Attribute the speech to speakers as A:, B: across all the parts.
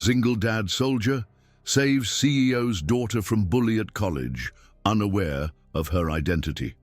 A: Single dad soldier saves CEO's daughter from bully at college, unaware of her identity.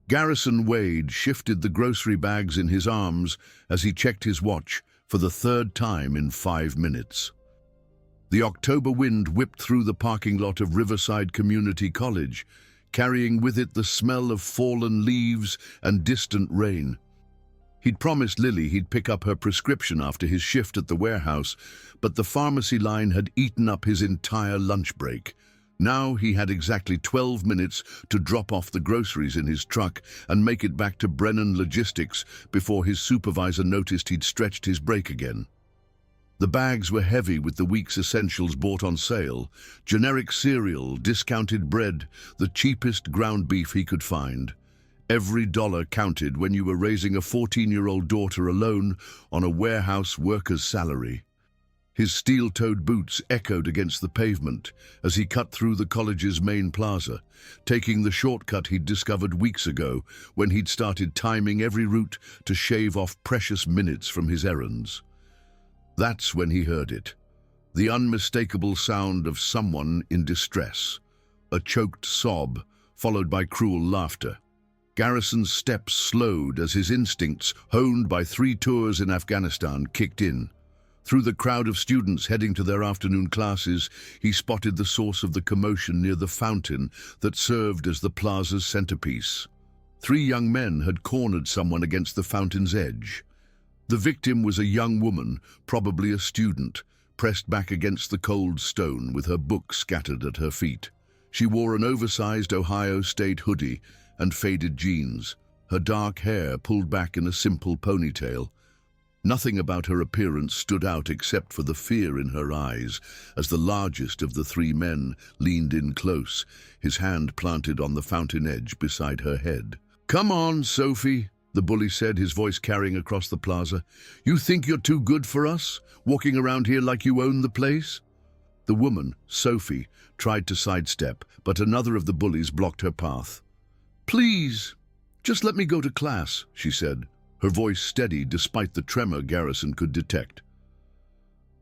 A: Garrison Wade shifted the grocery bags in his arms as he checked his watch for the third time in 5 minutes. The October wind whipped through the parking lot of Riverside Community College, carrying with it the smell of fallen leaves and distant rain. He'd promised Lily he'd pick up her prescription after his shift at the warehouse, but the pharmacy line had eaten up his entire lunch break. Now he had exactly 12 minutes to drop off the groceries in his truck and make it back to Brennan Logistics before his supervisor noticed he'd stretched his break again. The bags were heavy with the week's essentials bought on sale: generic cereal, discounted bread, the cheapest ground beef he could find. Every dollar counted when you were raising a 14-year-old daughter alone on a warehouse worker's salary. His steel-toed boots echoed against the pavement as he cut through the college's main plaza, taking the shortcut he'd discovered weeks ago when he'd started timing every route to shave off precious minutes from his errands. That's when he heard it, the unmistakable sound of someone in distress, a choked sob followed by cruel laughter. Garrison's steps slowed as his instincts, honed by 3 tours in Afghanistan, kicked in. Through the crowd of students heading to their afternoon classes, he spotted the source of the commotion near the fountain that served as the plaza's centerpiece. 3 young men had cornered someone against the fountain's edge. The victim was a young woman, probably a student, pressed back against the cold stone with her book scattered at her feet. She wore an oversized Ohio State hoodie and faded jeans, her dark hair pulled back in a simple ponytail. Nothing about her appearance stood out except for the fear in her eyes as the largest of the 3 men leaned in close, his hand planted on the fountain edge beside her head. "Come on, Sophie," the bully said, his voice carrying across the plaza. "You think you're too good for us, walking around here like you own the place?" The woman, Sophie, tried to sidestep, but another of the bullies blocked her path. "Please, just let me go to class," she said, her voice steady despite the tremor Garrison could detect.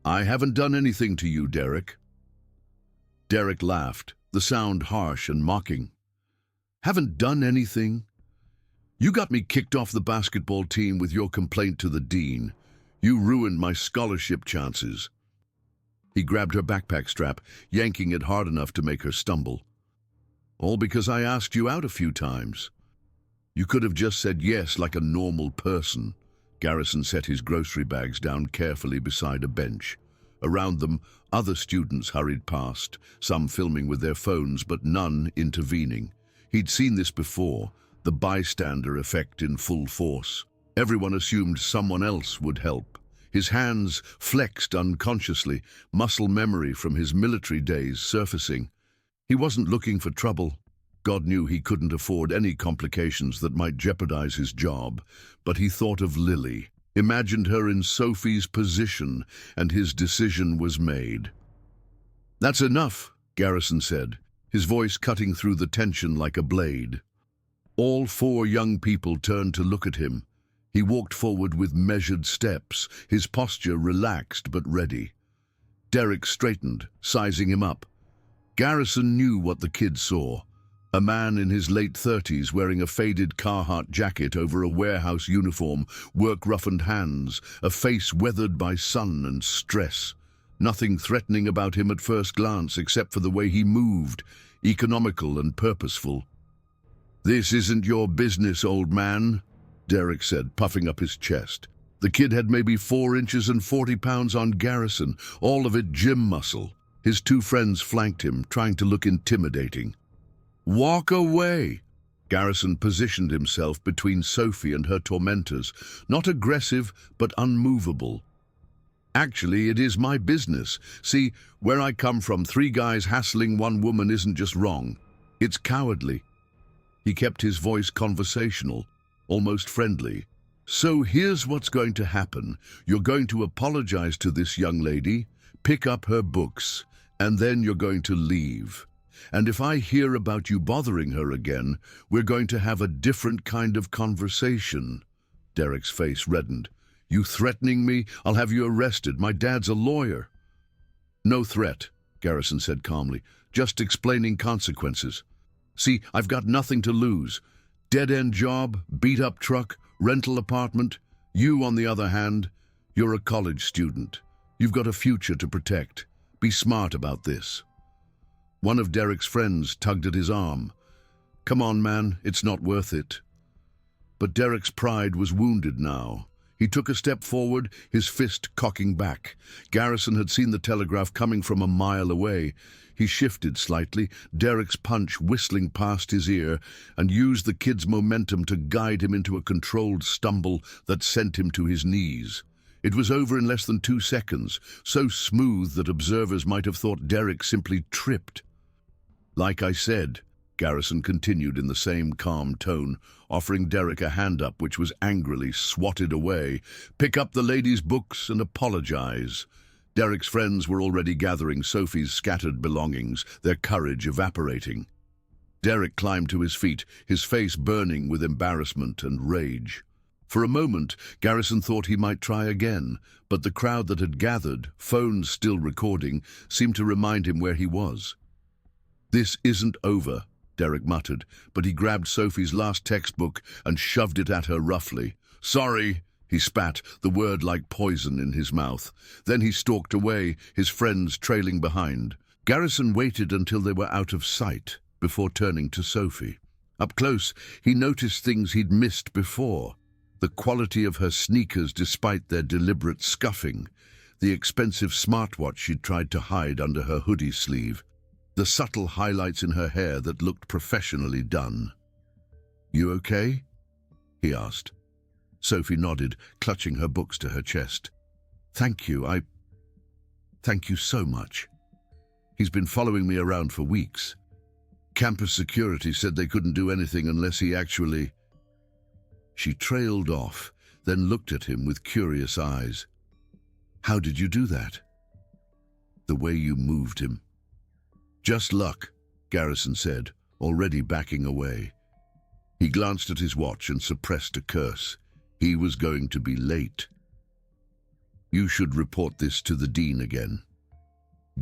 A: "I haven't done anything to you, Derek." Derek laughed, the sound harsh and mocking. "Haven't done anything? You got me kicked off the basketball team with your complaint to the dean. You ruined my scholarship chances." He grabbed her backpack strap, yanking it hard enough to make her stumble. "All because I asked you out a few times. You could have just said yes like a normal person." Garrison set his grocery bags down carefully beside a bench. Around them, other students hurried past, some filming with their phones, but none intervening. He'd seen this before, the bystander effect in full force. Everyone assumed someone else would help. His hands flexed unconsciously, muscle memory from his military days surfacing. He wasn't looking for trouble. God knew he couldn't afford any complications that might jeopardize his job, but he thought of Lily, imagined her in Sophie's position, and his decision was made. "That's enough," Garrison said, his voice cutting through the tension like a blade. All 4 young people turned to look at him. He walked forward with measured steps, his posture relaxed but ready. Derek straightened, sizing him up. Garrison knew what the kid saw. A man in his late 30s wearing a faded Carhartt jacket over a warehouse uniform, work-roughened hands, a face weathered by sun and stress. Nothing threatening about him at first glance except for the way he moved, economical and purposeful. "This isn't your business, old man," Derek said, puffing up his chest. The kid had maybe 4 inches and 40 pounds on Garrison, all of it gym muscle. His 2 friends flanked him, trying to look intimidating. "Walk away!" Garrison positioned himself between Sophie and her tormentors, not aggressive but unmovable. "Actually, it is my business. See, where I come from, 3 guys hassling 1 woman isn't just wrong. It's cowardly." He kept his voice conversational, almost friendly. "So here's what's going to happen. You're going to apologize to this young lady, pick up her books, and then you're going to leave. And if I hear about you bothering her again, we're going to have a different kind of conversation." Derek's face reddened. You threatening me? I'll have you arrested. My dad's a lawyer." "No threat," Garrison said calmly. "Just explaining consequences. See, I've got nothing to lose. Dead-end job, beat-up truck, rental apartment. You, on the other hand, you're a college student. You've got a future to protect. Be smart about this." One of Derek's friends tugged at his arm. "Come on, man, it's not worth it." But Derek's pride was wounded now. He took a step forward, his fist cocking back. Garrison had seen the telegraph coming from a mile away. He shifted slightly, Derek's punch whistling past his ear, and used the kid's momentum to guide him into a controlled stumble that sent him to his knees. It was over in less than 2 seconds, so smooth that observers might have thought Derek simply tripped. "Like I said," Garrison continued in the same calm tone, offering Derek a hand up which was angrily swatted away. "Pick up the lady's books and apologize." Derek's friends were already gathering Sophie's scattered belongings, their courage evaporating. Derek climbed to his feet, his face burning with embarrassment and rage. For a moment, Garrison thought he might try again, but the crowd that had gathered, phones still recording, seemed to remind him where he was. "This isn't over," Derek muttered, but he grabbed Sophie's last textbook and shoved it at her roughly. "Sorry," he spat, the word like poison in his mouth. Then he stalked away, his friends trailing behind. Garrison waited until they were out of sight before turning to Sophie. Up close, he noticed things he'd missed before. The quality of her sneakers despite their deliberate scuffing, the expensive smartwatch she'd tried to hide under her hoodie sleeve, the subtle highlights in her hair that looked professionally done. "You okay?" he asked. Sophie nodded, clutching her books to her chest. Thank you so much. He's been following me around for weeks. Campus security said they couldn't do anything unless he actually..." She trailed off, then looked at him with curious eyes. "How did you do that?" "The way you moved him." "Just luck," Garrison said, already backing away. He glanced at his watch and suppressed a curse. He was going to be late. "You should report this to the dean again.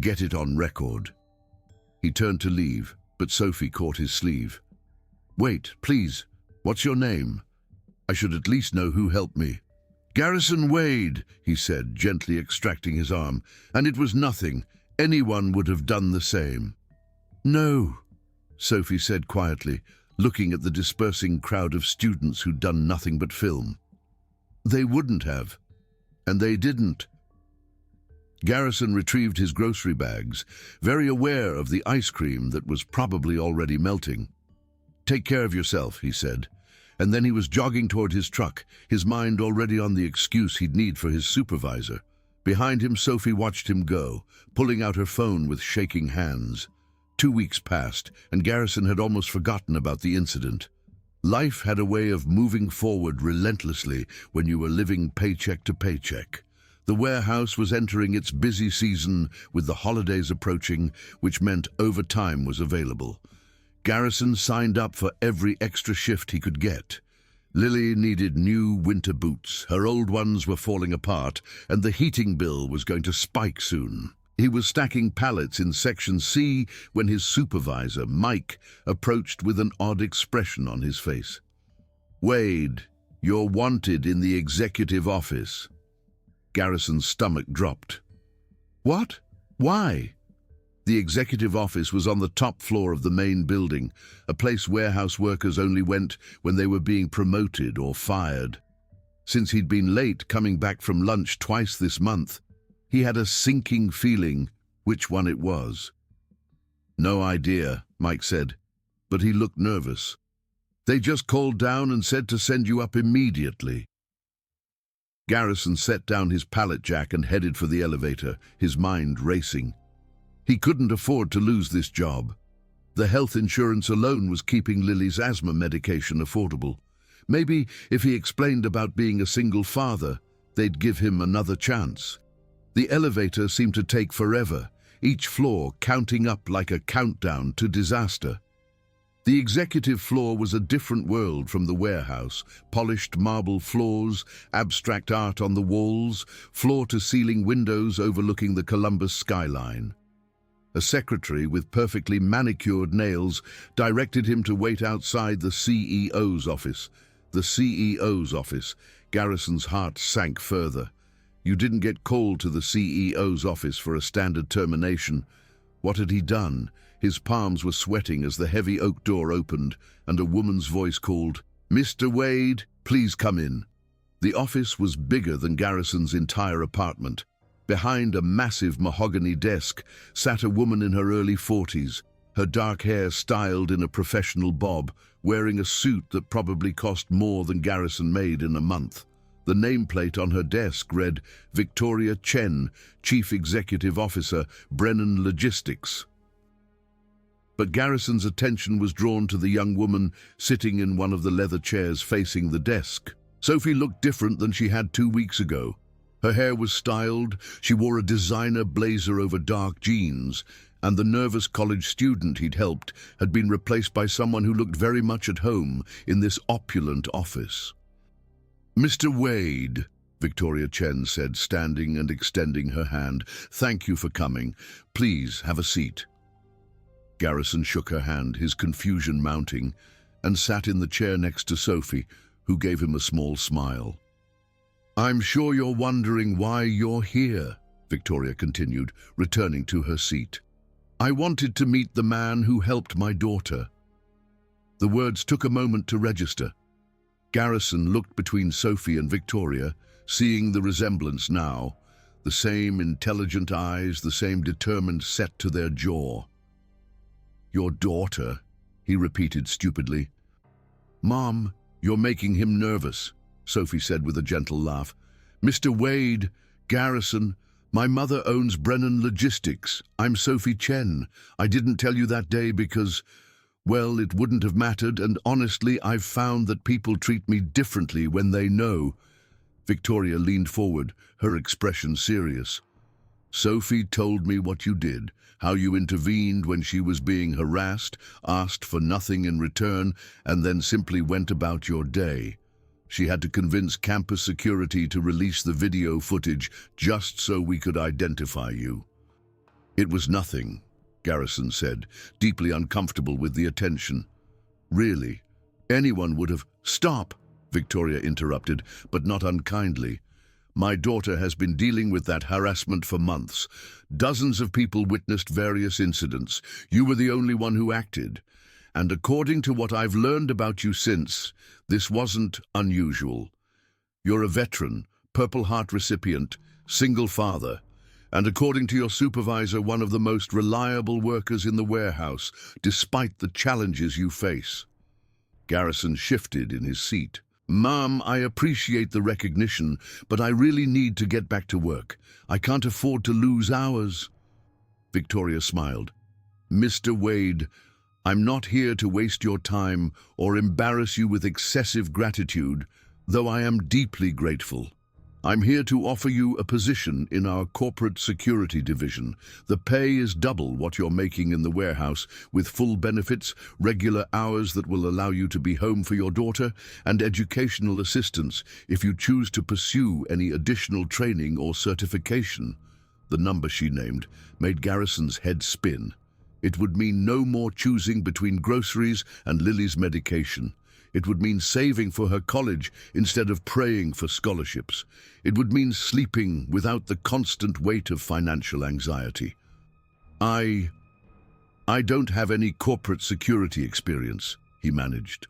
A: Get it on record." He turned to leave, but Sophie caught his sleeve. "Wait, please. What's your name? I should at least know who helped me." "Garrison Wade," he said, gently extracting his arm. "And it was nothing. Anyone would have done the same." "No," Sophie said quietly, looking at the dispersing crowd of students who'd done nothing but film. "They wouldn't have. And they didn't." Garrison retrieved his grocery bags, very aware of the ice cream that was probably already melting. "Take care of yourself," he said. And then he was jogging toward his truck, his mind already on the excuse he'd need for his supervisor. Behind him, Sophie watched him go, pulling out her phone with shaking hands. 2 weeks passed, and Garrison had almost forgotten about the incident. Life had a way of moving forward relentlessly when you were living paycheck to paycheck. The warehouse was entering its busy season with the holidays approaching, which meant overtime was available. Garrison signed up for every extra shift he could get. Lily needed new winter boots, her old ones were falling apart, and the heating bill was going to spike soon. He was stacking pallets in Section C when his supervisor, Mike, approached with an odd expression on his face. "Wade, you're wanted in the executive office." Garrison's stomach dropped. "What? Why?" The executive office was on the top floor of the main building, a place warehouse workers only went when they were being promoted or fired. Since he'd been late coming back from lunch twice this month, he had a sinking feeling which one it was. "No idea," Mike said, but he looked nervous. "They just called down and said to send you up immediately." Garrison set down his pallet jack and headed for the elevator, his mind racing. He couldn't afford to lose this job. The health insurance alone was keeping Lily's asthma medication affordable. Maybe if he explained about being a single father, they'd give him another chance. The elevator seemed to take forever, each floor counting up like a countdown to disaster. The executive floor was a different world from the warehouse. Polished marble floors, abstract art on the walls, floor-to-ceiling windows overlooking the Columbus skyline. A secretary with perfectly manicured nails directed him to wait outside the CEO's office. The CEO's office. Garrison's heart sank further. You didn't get called to the CEO's office for a standard termination. What had he done? His palms were sweating as the heavy oak door opened and a woman's voice called, "Mr. Wade, please come in." The office was bigger than Garrison's entire apartment. Behind a massive mahogany desk sat a woman in her early 40s, her dark hair styled in a professional bob, wearing a suit that probably cost more than Garrison made in a month. The nameplate on her desk read, Victoria Chen, Chief Executive Officer, Brennan Logistics. But Garrison's attention was drawn to the young woman sitting in one of the leather chairs facing the desk. Sophie looked different than she had 2 weeks ago. Her hair was styled, she wore a designer blazer over dark jeans, and the nervous college student he'd helped had been replaced by someone who looked very much at home in this opulent office. "Mr. Wade," Victoria Chen said, standing and extending her hand, "thank you for coming. Please have a seat." Garrison shook her hand, his confusion mounting, and sat in the chair next to Sophie, who gave him a small smile. "I'm sure you're wondering why you're here," Victoria continued, returning to her seat. "I wanted to meet the man who helped my daughter." The words took a moment to register. Garrison looked between Sophie and Victoria, seeing the resemblance now, the same intelligent eyes, the same determined set to their jaw. "Your daughter," he repeated stupidly. "Mom, you're making him nervous," Sophie said with a gentle laugh. "Mr. Wade, Garrison, my mother owns Brennan Logistics. I'm Sophie Chen. I didn't tell you that day because, well, it wouldn't have mattered, and honestly, I've found that people treat me differently when they know." Victoria leaned forward, her expression serious. "Sophie told me what you did, how you intervened when she was being harassed, asked for nothing in return, and then simply went about your day. She had to convince campus security to release the video footage just so we could identify you." "It was nothing," Garrison said, deeply uncomfortable with the attention. "Really? Anyone would have—" "Stop!" Victoria interrupted, but not unkindly. "My daughter has been dealing with that harassment for months. Dozens of people witnessed various incidents. You were the only one who acted. And according to what I've learned about you since, this wasn't unusual. You're a veteran, Purple Heart recipient, single father, and according to your supervisor, one of the most reliable workers in the warehouse, despite the challenges you face." Garrison shifted in his seat. "Mom, I appreciate the recognition, but I really need to get back to work. I can't afford to lose hours." Victoria smiled. "Mr. Wade, I'm not here to waste your time or embarrass you with excessive gratitude, though I am deeply grateful. I'm here to offer you a position in our corporate security division. The pay is double what you're making in the warehouse, with full benefits, regular hours that will allow you to be home for your daughter, and educational assistance if you choose to pursue any additional training or certification." The number she named made Garrison's head spin. It would mean no more choosing between groceries and Lily's medication. It would mean saving for her college instead of praying for scholarships. It would mean sleeping without the constant weight of financial anxiety. I don't have any corporate security experience," he managed.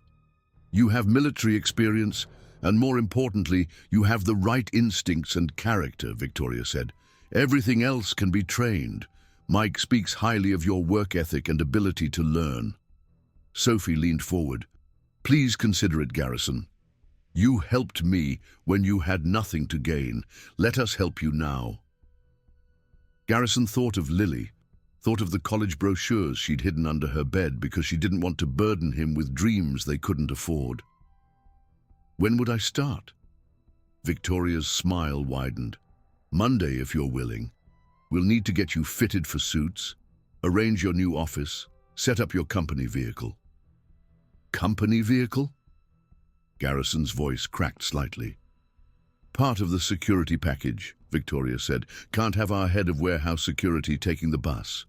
A: "You have military experience, and more importantly, you have the right instincts and character," Victoria said. "Everything else can be trained. Mike speaks highly of your work ethic and ability to learn." Sophie leaned forward. "Please consider it, Garrison. You helped me when you had nothing to gain. Let us help you now." Garrison thought of Lily, thought of the college brochures she'd hidden under her bed because she didn't want to burden him with dreams they couldn't afford. "When would I start?" Victoria's smile widened. "Monday, if you're willing. We'll need to get you fitted for suits, arrange your new office, set up your company vehicle." company vehicle? Garrison's voice cracked slightly. Part of the security package, Victoria said. Can't have our head of warehouse security taking the bus.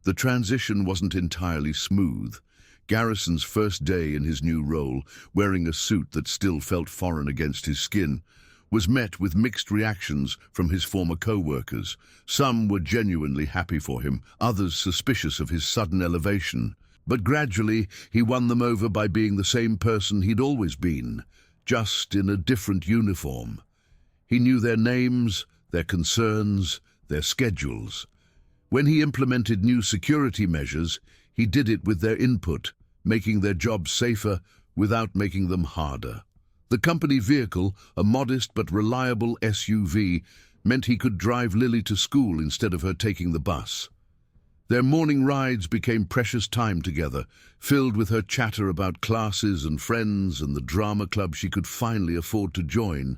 A: The transition wasn't entirely smooth. Garrison's first day in his new role, wearing a suit that still felt foreign against his skin, was met with mixed reactions from his former co-workers. Some were genuinely happy for him, others suspicious of his sudden elevation. But gradually, he won them over by being the same person he'd always been, just in a different uniform. He knew their names, their concerns, their schedules. When he implemented new security measures, he did it with their input, making their jobs safer without making them harder. The company vehicle, a modest but reliable SUV, meant he could drive Lily to school instead of her taking the bus. Their morning rides became precious time together, filled with her chatter about classes and friends and the drama club she could finally afford to join.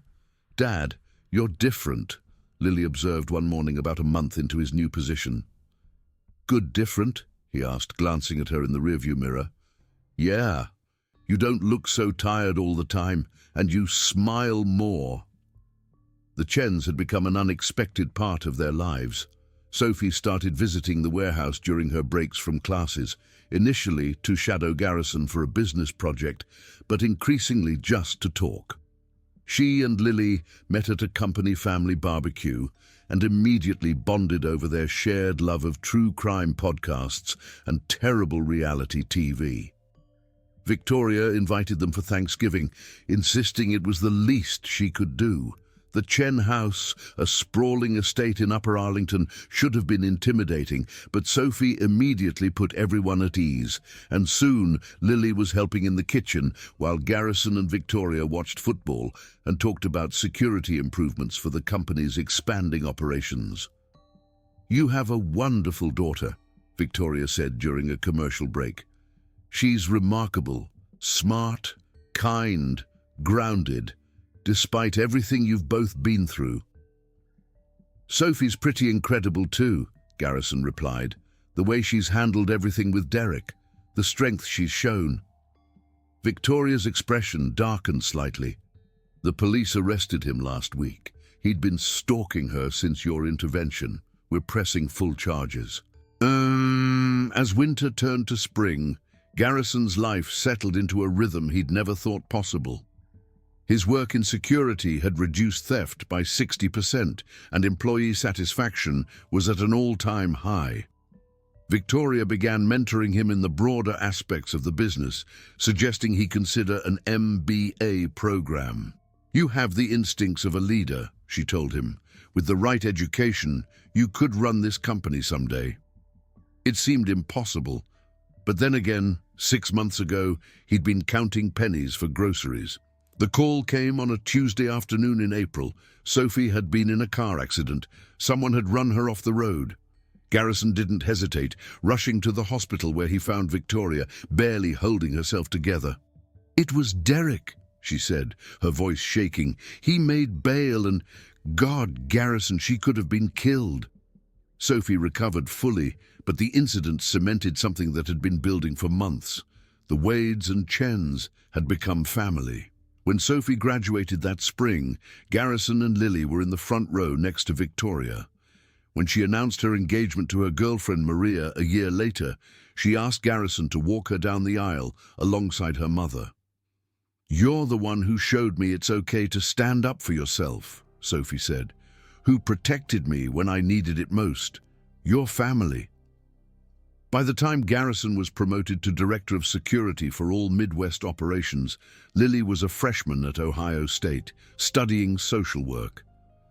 A: "Dad, you're different," Lily observed one morning about a month into his new position. "Good different?" he asked, glancing at her in the rearview mirror. "Yeah, you don't look so tired all the time, and you smile more." The Chens had become an unexpected part of their lives. Sophie started visiting the warehouse during her breaks from classes, initially to shadow Garrison for a business project, but increasingly just to talk. She and Lily met at a company family barbecue and immediately bonded over their shared love of true crime podcasts and terrible reality TV. Victoria invited them for Thanksgiving, insisting it was the least she could do. The Chen house, a sprawling estate in Upper Arlington, should have been intimidating, but Sophie immediately put everyone at ease, and soon Lily was helping in the kitchen while Garrison and Victoria watched football and talked about security improvements for the company's expanding operations. "You have a wonderful daughter," Victoria said during a commercial break. "She's remarkable, smart, kind, grounded, despite everything you've both been through." "Sophie's pretty incredible too," Garrison replied. "The way she's handled everything with Derek, the strength she's shown." Victoria's expression darkened slightly. "The police arrested him last week. He'd been stalking her since your intervention. We're pressing full charges." As winter turned to spring, Garrison's life settled into a rhythm he'd never thought possible. His work in security had reduced theft by 60%, and employee satisfaction was at an all-time high. Victoria began mentoring him in the broader aspects of the business, suggesting he consider an MBA program. "You have the instincts of a leader," she told him. "With the right education, you could run this company someday." It seemed impossible, but then again, 6 months ago, he'd been counting pennies for groceries. The call came on a Tuesday afternoon in April. Sophie had been in a car accident. Someone had run her off the road. Garrison didn't hesitate, rushing to the hospital where he found Victoria, barely holding herself together. "It was Derek," she said, her voice shaking. "He made bail and, God, Garrison, she could have been killed." Sophie recovered fully, but the incident cemented something that had been building for months. The Wades and Chens had become family. When Sophie graduated that spring, Garrison and Lily were in the front row next to Victoria. When she announced her engagement to her girlfriend Maria a year later, she asked Garrison to walk her down the aisle alongside her mother. "You're the one who showed me it's okay to stand up for yourself," Sophie said. "Who protected me when I needed it most. Your family." By the time Garrison was promoted to Director of Security for all Midwest operations, Lily was a freshman at Ohio State, studying social work.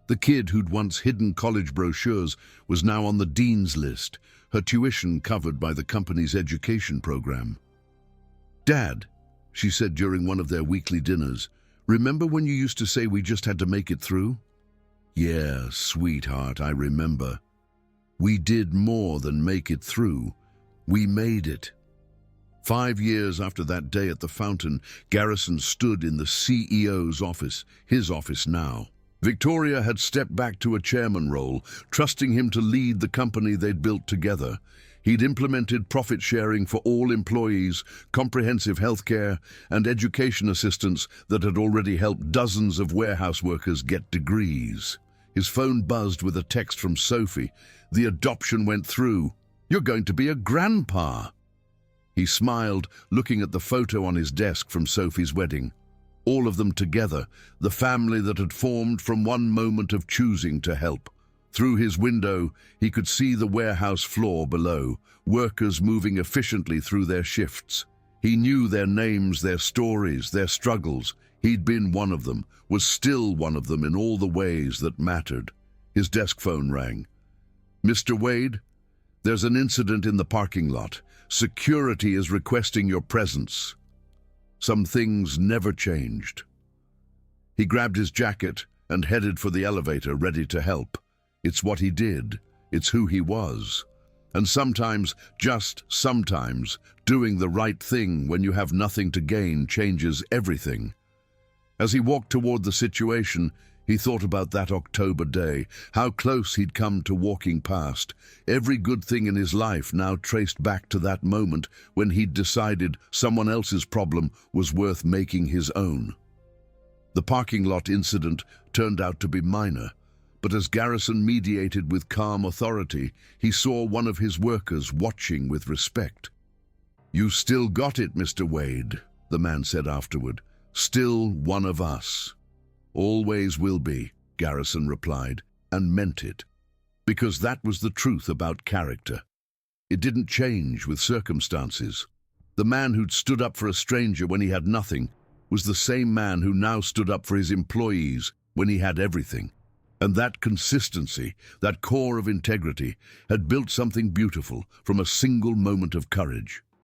A: The kid who'd once hidden college brochures was now on the dean's list, her tuition covered by the company's education program. "Dad," she said during one of their weekly dinners, "remember when you used to say we just had to make it through?" "Yeah, sweetheart, I remember. We did more than make it through. We made it." 5 years after that day at the fountain, Garrison stood in the CEO's office, his office now. Victoria had stepped back to a chairman role, trusting him to lead the company they'd built together. He'd implemented profit sharing for all employees, comprehensive healthcare, and education assistance that had already helped dozens of warehouse workers get degrees. His phone buzzed with a text from Sophie. The adoption went through. "You're going to be a grandpa." He smiled, looking at the photo on his desk from Sophie's wedding. All of them together, the family that had formed from one moment of choosing to help. Through his window, he could see the warehouse floor below, workers moving efficiently through their shifts. He knew their names, their stories, their struggles. He'd been one of them, was still one of them in all the ways that mattered. His desk phone rang. "Mr. Wade, there's an incident in the parking lot. Security is requesting your presence." Some things never changed. He grabbed his jacket and headed for the elevator, ready to help. It's what he did. It's who he was. And sometimes, just sometimes, doing the right thing when you have nothing to gain changes everything. As he walked toward the situation, he thought about that October day, how close he'd come to walking past. Every good thing in his life now traced back to that moment when he'd decided someone else's problem was worth making his own. The parking lot incident turned out to be minor, but as Garrison mediated with calm authority, he saw one of his workers watching with respect. "You still got it, Mr. Wade," the man said afterward. "Still one of us." "Always will be," Garrison replied, and meant it. Because that was the truth about character. It didn't change with circumstances. The man who'd stood up for a stranger when he had nothing was the same man who now stood up for his employees when he had everything. And that consistency, that core of integrity, had built something beautiful from a single moment of courage.